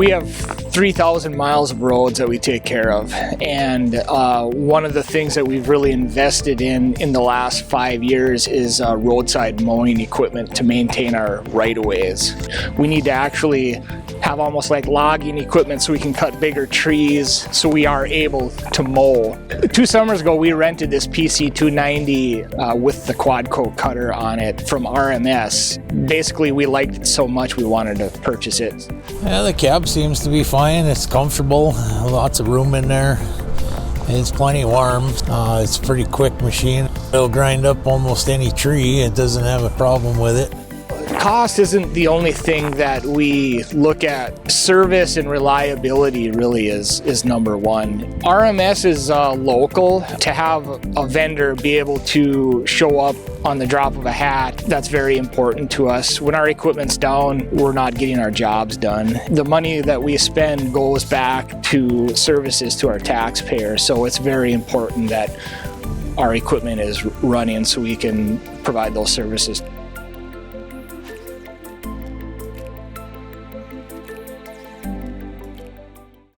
We have 3,000 miles of roads that we take care of, and one of the things that we've really invested in the last 5 years is roadside mowing equipment to maintain our right-of-ways. We need to actually have almost like logging equipment so we can cut bigger trees so we are able to mow. 2 summers ago we rented this PC 290 with the quad-coat cutter on it from RMS. Basically we liked it so much we wanted to purchase it. Yeah, the cab seems to be fine. It's comfortable, lots of room in there. It's plenty warm. It's a pretty quick machine. It'll grind up almost any tree. It doesn't have a problem with it. Cost isn't the only thing that we look at. Service and reliability really is number one. RMS is local. To have a vendor be able to show up on the drop of a hat, that's very important to us. When our equipment's down, we're not getting our jobs done. The money that we spend goes back to services to our taxpayers, so it's very important that our equipment is running so we can provide those services.